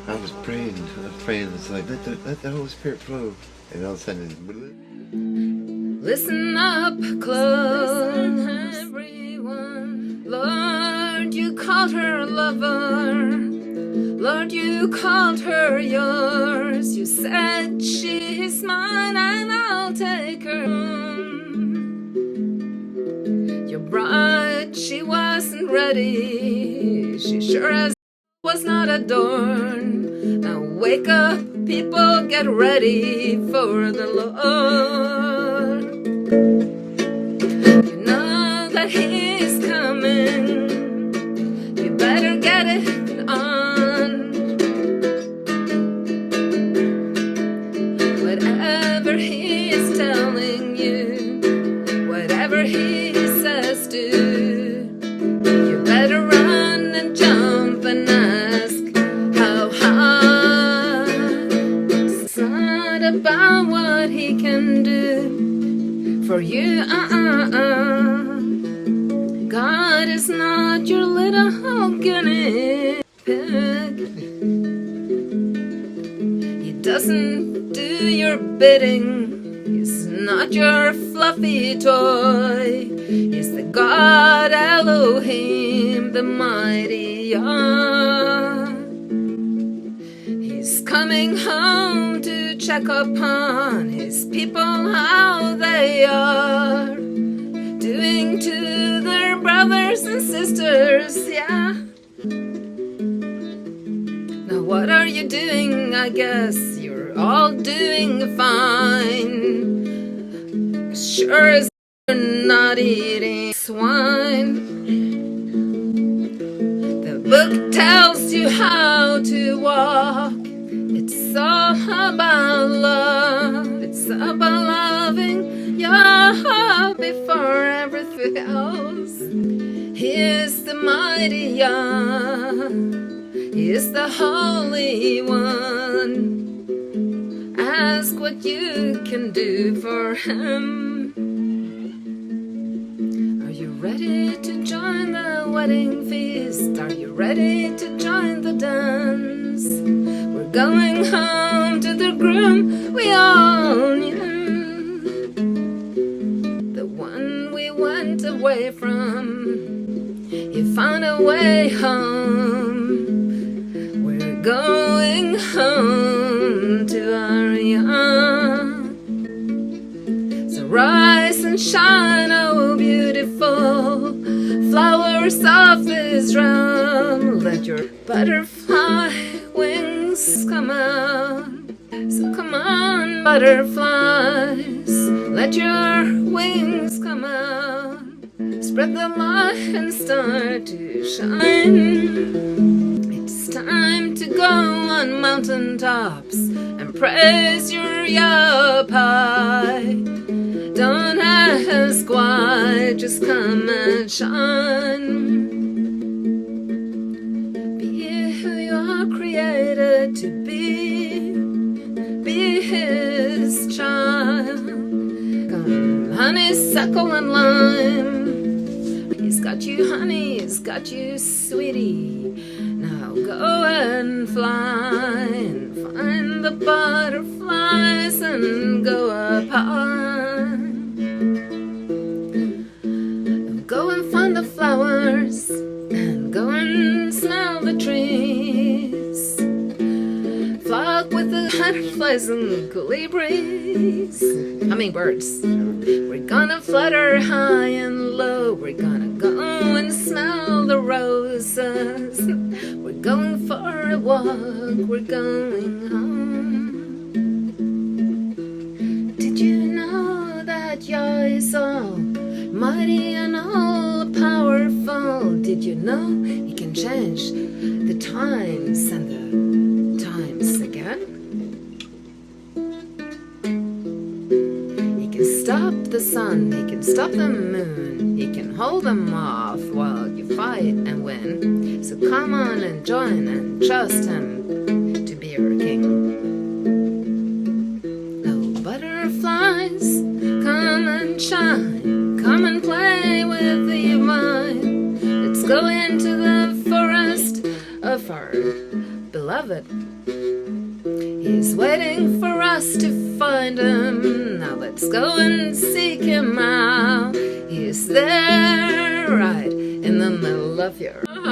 I was praying, it's like, let the Holy Spirit flow. And all of a sudden, listen up close, everyone. Lord, you called her a lover. Lord, you called her yours. You said she's mine and I'll take her. Your bride, she wasn't ready. She sure as was not adorned. Now wake up, people, get ready for the Lord. You know that He's coming. You better get it on. Whatever He is telling you, whatever He says do, you better run and jump and ask how high. It's not about what He can do for you. God is not your little guinea pig. He doesn't do your bidding. He's not your fluffy toy. He's the God Elohim, the mighty Yah. He's coming home to check upon His people, how they are doing to their brothers and sisters, yeah. Now what are you doing? I guess you're all doing fine. Sure as you're not eating swine. The book tells you how to walk. It's all about love. It's about loving Yah before everything else. He is the mighty Yah. He is the Holy One. Ask what you can do for Him. Are you ready to join the wedding feast? Are you ready to join the dance? We're going home to the groom we all knew, the one we went away from. He found a way home. We're going home to our young. So rise and shine, oh beautiful flowers of Israel. Let your butterfly wings come out. So come on, butterflies, let your wings come out. Spread the light and start to shine. It's time to go on mountaintops and praise your Yahweh. Don't ask why, just come and shine. Be who you are created to be. Be His child. Come, honeysuckle and lime. He's got you, honey, He's got you, sweetie. Now go and fly and find the butterflies and go up high. Go and find the flowers and go and smell the trees. Flock with the butterflies and colibris, hummingbirds. We're gonna flutter high and low. We're gonna go and smell the roses. We're going for a walk. We're going home. Did you know that Yah is all mighty and all powerful? Did you know He can change the times and the times again? He can stop the sun, He can stop the moon, He can hold them off while you fight and win. So come on and join and trust Him to be your king. Oh, butterflies, come and shine, come and play with the vine. Let's go into the forest of our beloved He's waiting for us to find him. Now let's go and seek him out. He's there, right in the middle of your heart.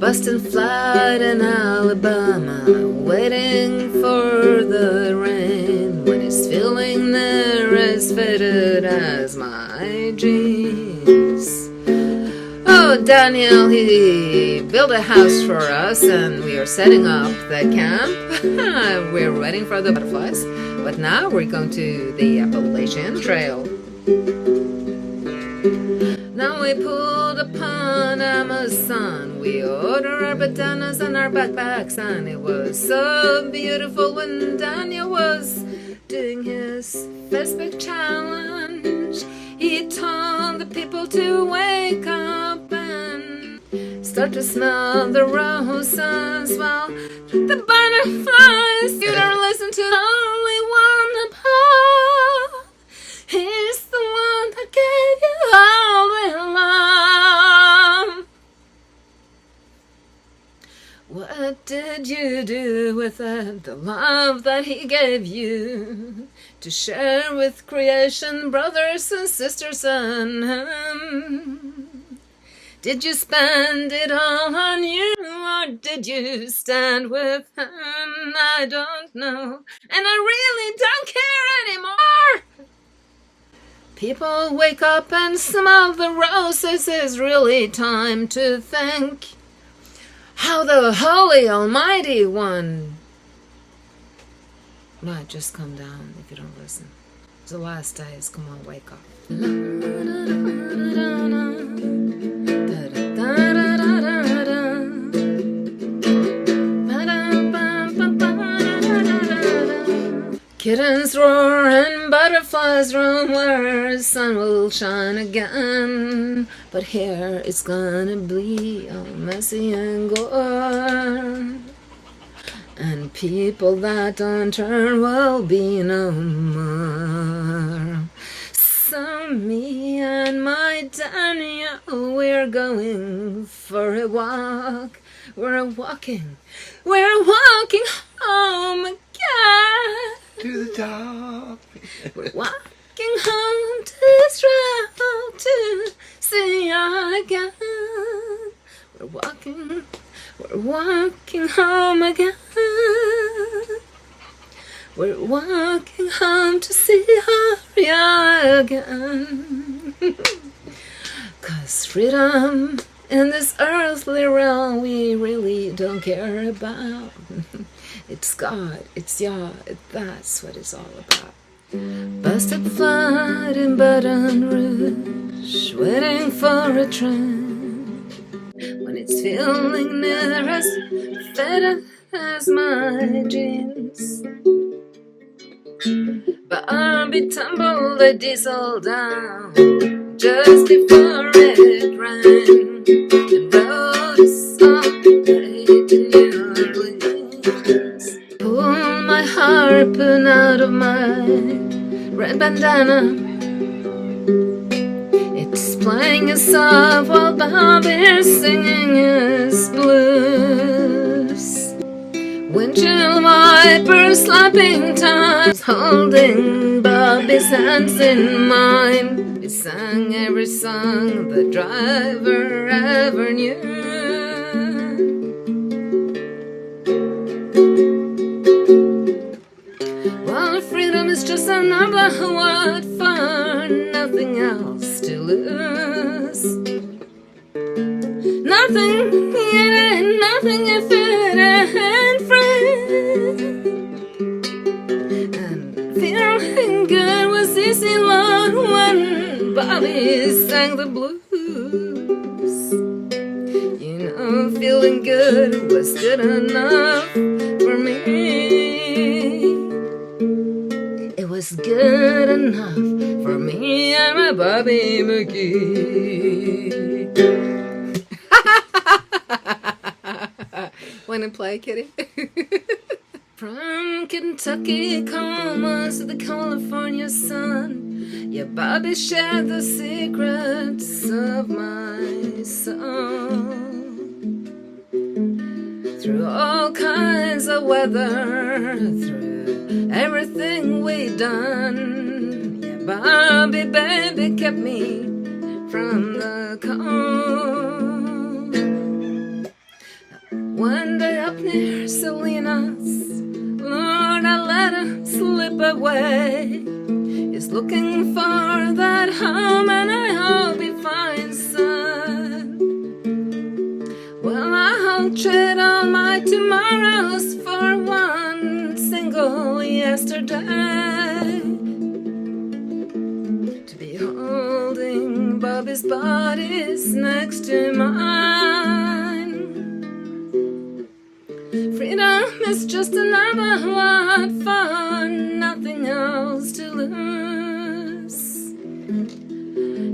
Busting flat in Alabama, waiting for the rain. When he's feeling there as faded as my jeans. Oh, Daniel, he built a house for us and we are setting up the camp. We're waiting for the butterflies, but now we're going to the Appalachian Trail. Now we pulled upon Amazon. We ordered our bandanas and our backpacks, and it was so beautiful when Daniel was doing his Facebook challenge. He told the people to wake up and start to smell the roses while the butterflies. You don't listen to the only one above. He's the one that gave you all the love. What did you do with it, the love that he gave you, to share with creation, brothers and sisters and him? Did you spend it all on you, or did you stand with him? I don't know, and I really don't care anymore. People wake up and smell the roses. It's really time to think how the Holy Almighty One might just come down if you don't listen. It's the last days. Come on, wake up. Kittens roar and butterflies roam where the sun will shine again. But here it's gonna be all messy and gore, and people that don't turn will be no more. So me and my Daniel, we're going for a walk. We're walking home again. To the top. We're walking home to this road to see again. We're walking home again. We're walking home to see her again. 'Cause freedom in this earthly realm we really don't care about. It's God, it's Yah, that's what it's all about. Busted flat in Baton Rouge, waiting for a train. When it's feeling near as faded as my jeans. Barbie tumbled a diesel down just before it rained, and rode us all the way to New Orleans. Pulled my harpoon out of my red bandana. It's playing a song while Bobby's singing his blues. Windshield wipers slapping tires, holding Bobby's hands in mine. We sang every song the driver ever knew. Well, freedom is just another word for nothing else to lose. Nothing, it ain't nothing if it ain't free. And feeling good was easy, Lord, when Bobby sang the blues. You know, feeling good was good enough for me. It was good enough for me and my Bobby McGee. Wanna play, kitty? From Kentucky, Oklahoma to the California sun, yeah, Bobby shared the secrets of my soul. through all kinds of weather, through everything we done. Yeah, Bobby baby kept me from the cold. One day up near Salinas, Lord, I let her slip away. He's looking for that home, and I hope he finds son. Well, I'll trade all my tomorrows for one single yesterday. To be holding Bobby's body's next to mine. Freedom is just another word for nothing else to lose.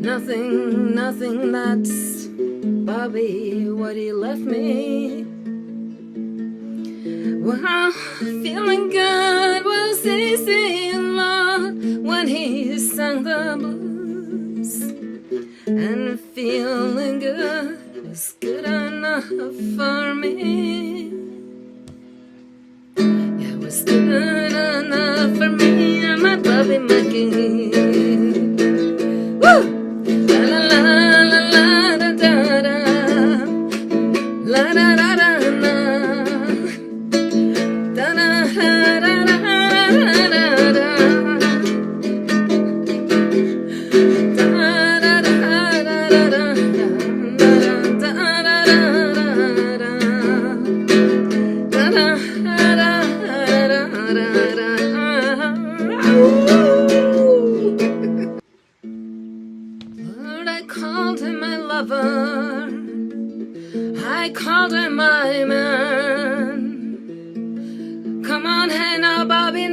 Nothing that's Bobby, what he left me. Well, feeling good was easy, Lord, when he sang the blues. And feeling good was good enough for me. Yeah, it was good enough for me and my Bobby McGee. Woo! La la la la la da da da. La da da da da. Da da da da da da da. Da da da da da da. Lord, I called him my lover, I called him my man. Come on, hey now, Bobby,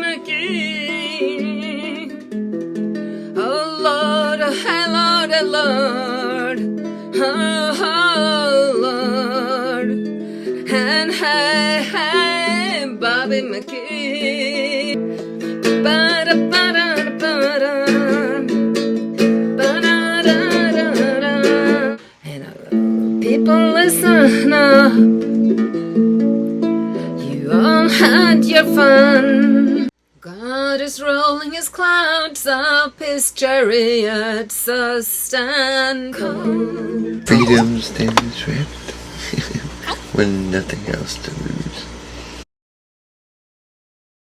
McGee. Oh Lord, hey Lord, hey Lord, oh Lord, and hey, Bobby McGee. Ba-da-ba-da-ba-da. People, listen up. You all had your fun. God is rolling his clouds up his chariots, so stand cold. Freedom stands trapped when nothing else to lose.